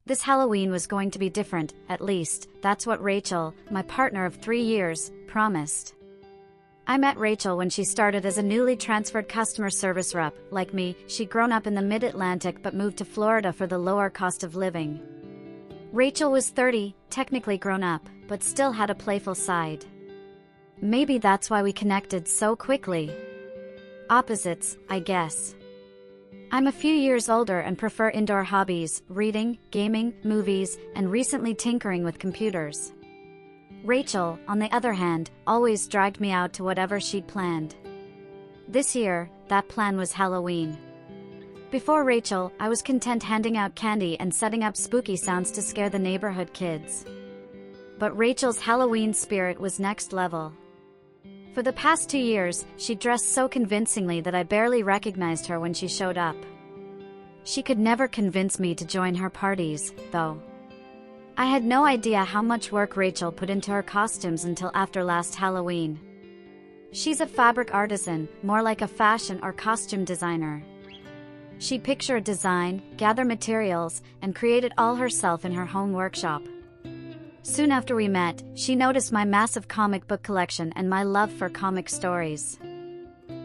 This Halloween was going to be different, at least, that's what Rachel, my partner of 3 years, promised. I met Rachel when she started as a newly transferred customer service rep. Like me, she'd grown up in the mid-Atlantic but moved to Florida for the lower cost of living. Rachel was 30, technically grown up, but still had a playful side. Maybe that's why we connected so quickly. Opposites, I guess. I'm a few years older and prefer indoor hobbies, reading, gaming, movies, and recently tinkering with computers. Rachel, on the other hand, always dragged me out to whatever she'd planned. This year, that plan was Halloween. Before Rachel, I was content handing out candy and setting up spooky sounds to scare the neighborhood kids. But Rachel's Halloween spirit was next level. For the past 2 years, she dressed so convincingly that I barely recognized her when she showed up. She could never convince me to join her parties, though. I had no idea how much work Rachel put into her costumes until after last Halloween. She's a fabric artisan, more like a fashion or costume designer. She'd picture a design, gather materials, and create it all herself in her home workshop. Soon after we met, she noticed my massive comic book collection and my love for comic stories.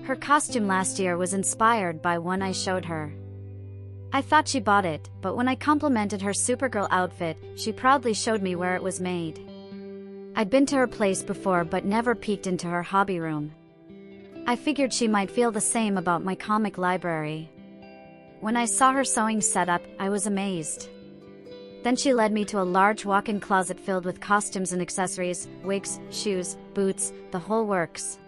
Her costume last year was inspired by one I showed her. I thought she bought it, but when I complimented her Supergirl outfit, she proudly showed me where it was made. I'd been to her place before but never peeked into her hobby room. I figured she might feel the same about my comic library. When I saw her sewing setup, I was amazed. Then she led me to a large walk-in closet filled with costumes and accessories, wigs, shoes, boots, the whole works.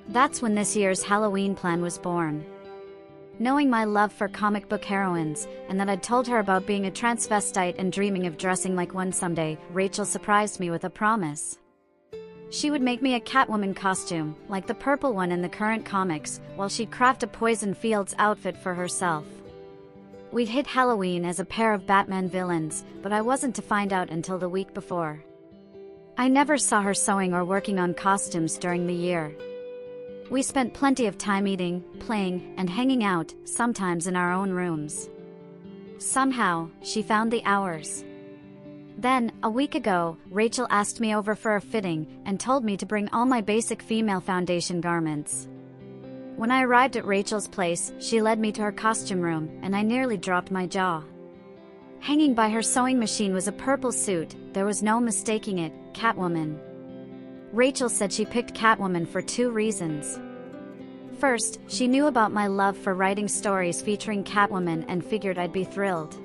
That's when this year's Halloween plan was born. Knowing my love for comic book heroines, and that I'd told her about being a transvestite and dreaming of dressing like one someday, Rachel surprised me with a promise. She would make me a Catwoman costume, like the purple one in the current comics, while she'd craft a Poison Fields outfit for herself. We'd hit Halloween as a pair of Batman villains, but I wasn't to find out until the week before. I never saw her sewing or working on costumes during the year. We spent plenty of time eating, playing, and hanging out, sometimes in our own rooms. Somehow, she found the hours. Then, a week ago, Rachel asked me over for a fitting and told me to bring all my basic female foundation garments. When I arrived at Rachel's place, she led me to her costume room, and I nearly dropped my jaw. Hanging by her sewing machine was a purple suit, there was no mistaking it, Catwoman. Rachel said she picked Catwoman for 2 reasons. First, she knew about my love for writing stories featuring Catwoman and figured I'd be thrilled.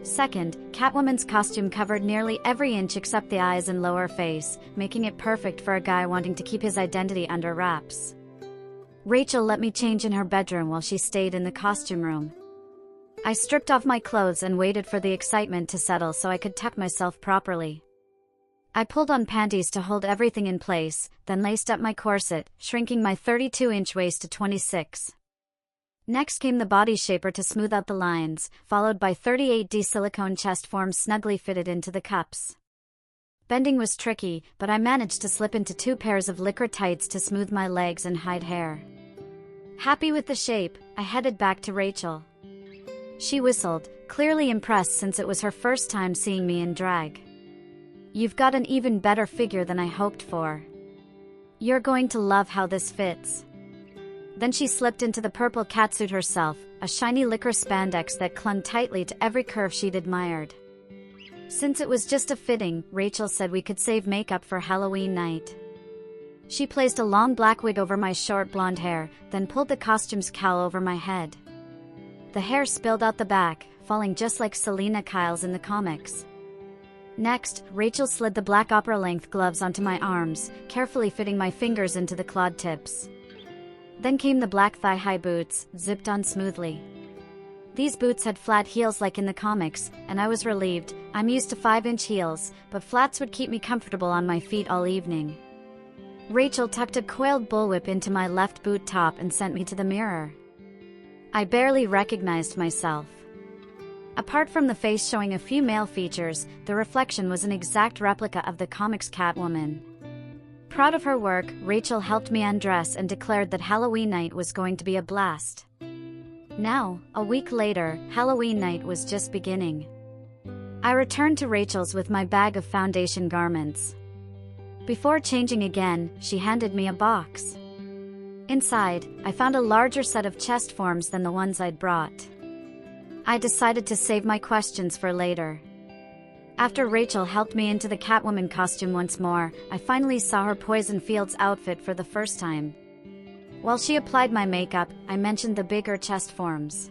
Second, Catwoman's costume covered nearly every inch except the eyes and lower face, making it perfect for a guy wanting to keep his identity under wraps. Rachel let me change in her bedroom while she stayed in the costume room. I stripped off my clothes and waited for the excitement to settle so I could tuck myself properly. I pulled on panties to hold everything in place, then laced up my corset, shrinking my 32-inch waist to 26. Next came the body shaper to smooth out the lines, followed by 38D silicone chest forms snugly fitted into the cups. Bending was tricky, but I managed to slip into 2 pairs of lycra tights to smooth my legs and hide hair. Happy with the shape, I headed back to Rachel. She whistled, clearly impressed since it was her first time seeing me in drag. "You've got an even better figure than I hoped for. You're going to love how this fits." Then she slipped into the purple catsuit herself, a shiny lycra spandex that clung tightly to every curve she'd admired. Since it was just a fitting, Rachel said we could save makeup for Halloween night. She placed a long black wig over my short blonde hair, then pulled the costume's cowl over my head. The hair spilled out the back, falling just like Selena Kyle's in the comics. Next, Rachel slid the black opera-length gloves onto my arms, carefully fitting my fingers into the clawed tips. Then came the black thigh-high boots, zipped on smoothly. These boots had flat heels like in the comics, and I was relieved. I'm used to 5-inch heels, but flats would keep me comfortable on my feet all evening. Rachel tucked a coiled bullwhip into my left boot top and sent me to the mirror. I barely recognized myself. Apart from the face showing a few male features, the reflection was an exact replica of the comics Catwoman. Proud of her work, Rachel helped me undress and declared that Halloween night was going to be a blast. Now, a week later, Halloween night was just beginning. I returned to Rachel's with my bag of foundation garments. Before changing again, she handed me a box. Inside, I found a larger set of chest forms than the ones I'd brought. I decided to save my questions for later. After Rachel helped me into the Catwoman costume once more, I finally saw her Poison Fields outfit for the first time. While she applied my makeup, I mentioned the bigger chest forms.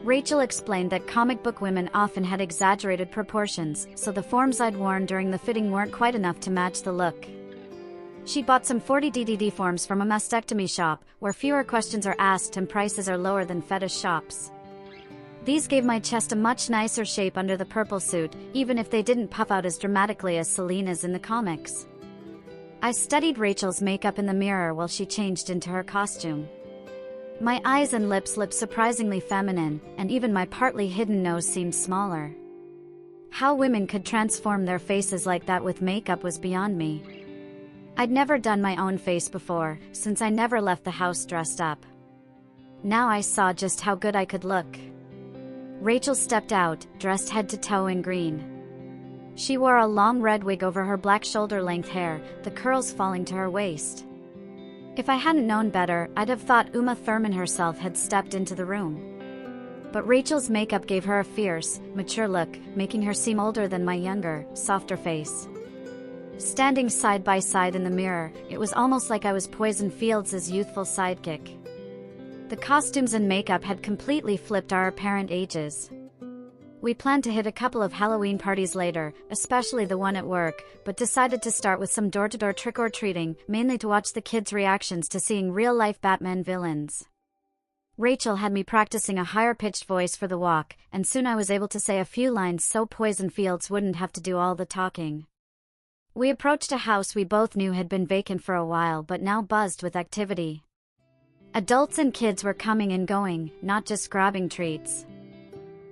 Rachel explained that comic book women often had exaggerated proportions, so the forms I'd worn during the fitting weren't quite enough to match the look. She bought some 40 DDD forms from a mastectomy shop, where fewer questions are asked and prices are lower than fetish shops. These gave my chest a much nicer shape under the purple suit, even if they didn't puff out as dramatically as Selena's in the comics. I studied Rachel's makeup in the mirror while she changed into her costume. My eyes and lips looked surprisingly feminine, and even my partly hidden nose seemed smaller. How women could transform their faces like that with makeup was beyond me. I'd never done my own face before, since I never left the house dressed up. Now I saw just how good I could look. Rachel stepped out, dressed head to toe in green. She wore a long red wig over her black shoulder-length hair, the curls falling to her waist. If I hadn't known better, I'd have thought Uma Thurman herself had stepped into the room. But Rachel's makeup gave her a fierce, mature look, making her seem older than my younger, softer face. Standing side by side in the mirror, it was almost like I was Poison Fields' youthful sidekick. The costumes and makeup had completely flipped our apparent ages. We planned to hit a couple of Halloween parties later, especially the one at work, but decided to start with some door-to-door trick-or-treating, mainly to watch the kids' reactions to seeing real-life Batman villains. Rachel had me practicing a higher-pitched voice for the walk, and soon I was able to say a few lines so Poison Fields wouldn't have to do all the talking. We approached a house we both knew had been vacant for a while but now buzzed with activity. Adults and kids were coming and going, not just grabbing treats.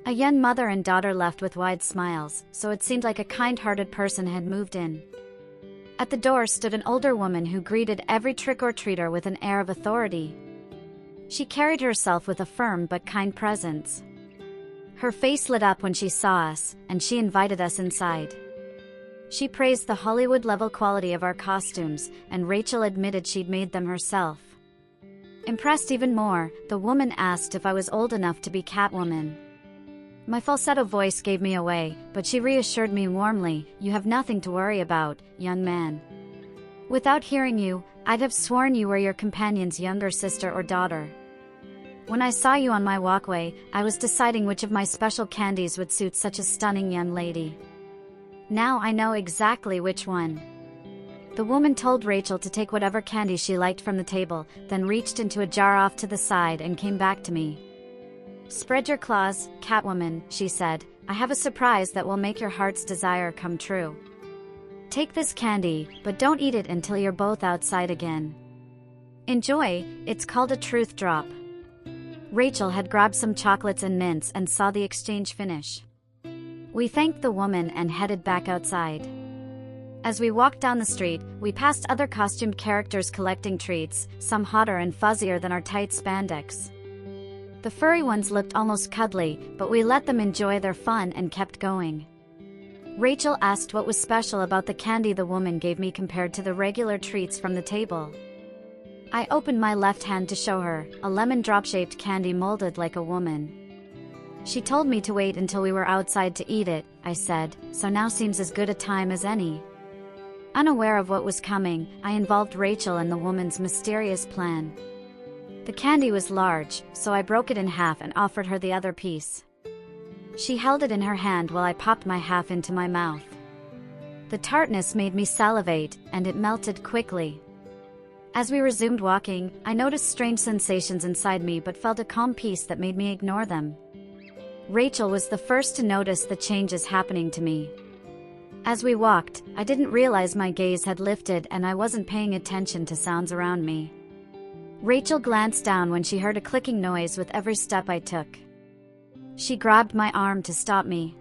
A young mother and daughter left with wide smiles, so it seemed like a kind-hearted person had moved in. At the door stood an older woman who greeted every trick-or-treater with an air of authority. She carried herself with a firm but kind presence. Her face lit up when she saw us, and she invited us inside. She praised the Hollywood-level quality of our costumes, and Rachel admitted she'd made them herself. Impressed even more, the woman asked if I was old enough to be Catwoman. My falsetto voice gave me away, but she reassured me warmly, "You have nothing to worry about, young man. Without hearing you, I'd have sworn you were your companion's younger sister or daughter. When I saw you on my walkway, I was deciding which of my special candies would suit such a stunning young lady. Now I know exactly which one." The woman told Rachel to take whatever candy she liked from the table, then reached into a jar off to the side and came back to me. "Spread your claws, Catwoman," she said. "I have a surprise that will make your heart's desire come true. Take this candy, but don't eat it until you're both outside again. Enjoy, it's called a truth drop." Rachel had grabbed some chocolates and mints and saw the exchange finish. We thanked the woman and headed back outside. As we walked down the street, we passed other costumed characters collecting treats, some hotter and fuzzier than our tight spandex. The furry ones looked almost cuddly, but we let them enjoy their fun and kept going. Rachel asked what was special about the candy the woman gave me compared to the regular treats from the table. I opened my left hand to show her, a lemon drop-shaped candy molded like a woman. She told me to wait until we were outside to eat it, I said, so now seems as good a time as any. Unaware of what was coming, I involved Rachel in the woman's mysterious plan. The candy was large, so I broke it in half and offered her the other piece. She held it in her hand while I popped my half into my mouth. The tartness made me salivate, and it melted quickly. As we resumed walking, I noticed strange sensations inside me but felt a calm peace that made me ignore them. Rachel was the first to notice the changes happening to me. As we walked, I didn't realize my gaze had lifted and I wasn't paying attention to sounds around me. Rachel glanced down when she heard a clicking noise with every step I took. She grabbed my arm to stop me.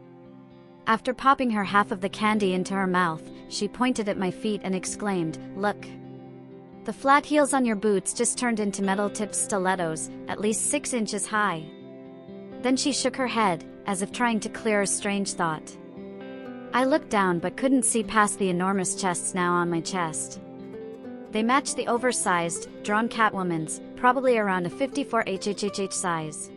After popping her half of the candy into her mouth, she pointed at my feet and exclaimed, "Look. The flat heels on your boots just turned into metal-tipped stilettos, at least 6 inches high." Then she shook her head, as if trying to clear a strange thought. I looked down but couldn't see past the enormous chests now on my chest. They matched the oversized, drawn Catwoman's, probably around a 54HHH size.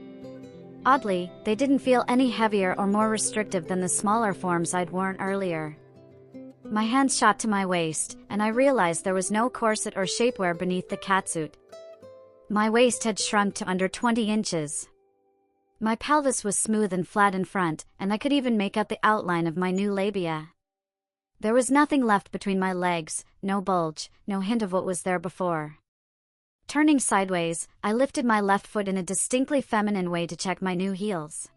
Oddly, they didn't feel any heavier or more restrictive than the smaller forms I'd worn earlier. My hands shot to my waist, and I realized there was no corset or shapewear beneath the catsuit. My waist had shrunk to under 20 inches. My pelvis was smooth and flat in front, and I could even make out the outline of my new labia. There was nothing left between my legs, no bulge, no hint of what was there before. Turning sideways, I lifted my left foot in a distinctly feminine way to check my new heels.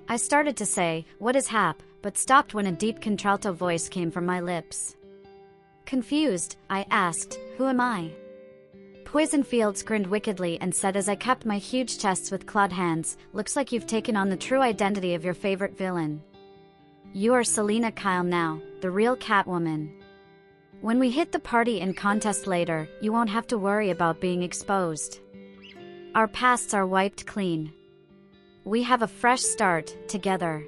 I started to say, "What is hap?" but stopped when a deep contralto voice came from my lips. Confused, I asked, "Who am I?" Poison Fields grinned wickedly and said as I cupped my huge chests with clawed hands, "Looks like you've taken on the true identity of your favorite villain. You are Selina Kyle now, the real Catwoman. When we hit the party and contest later, you won't have to worry about being exposed. Our pasts are wiped clean. We have a fresh start, together."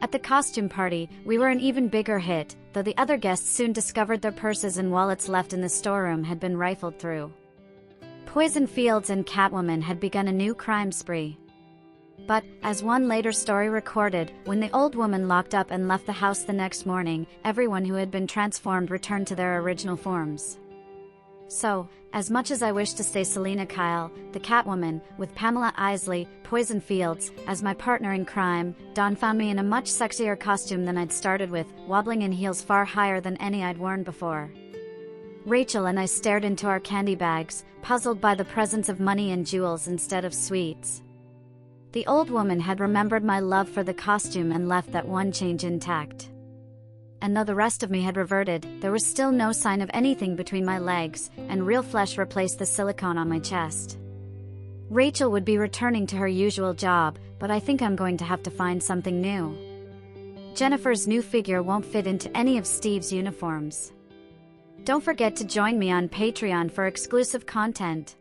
At the costume party, we were an even bigger hit, though the other guests soon discovered their purses and wallets left in the storeroom had been rifled through. Poison Fields and Catwoman had begun a new crime spree. But, as one later story recorded, when the old woman locked up and left the house the next morning, everyone who had been transformed returned to their original forms. So, as much as I wish to stay Selina Kyle, the Catwoman, with Pamela Isley, Poison Fields, as my partner in crime, Dawn found me in a much sexier costume than I'd started with, wobbling in heels far higher than any I'd worn before. Rachel and I stared into our candy bags, puzzled by the presence of money and jewels instead of sweets. The old woman had remembered my love for the costume and left that one change intact. And though the rest of me had reverted, there was still no sign of anything between my legs, and real flesh replaced the silicone on my chest. Rachel would be returning to her usual job, but I think I'm going to have to find something new. Jennifer's new figure won't fit into any of Steve's uniforms. Don't forget to join me on Patreon for exclusive content.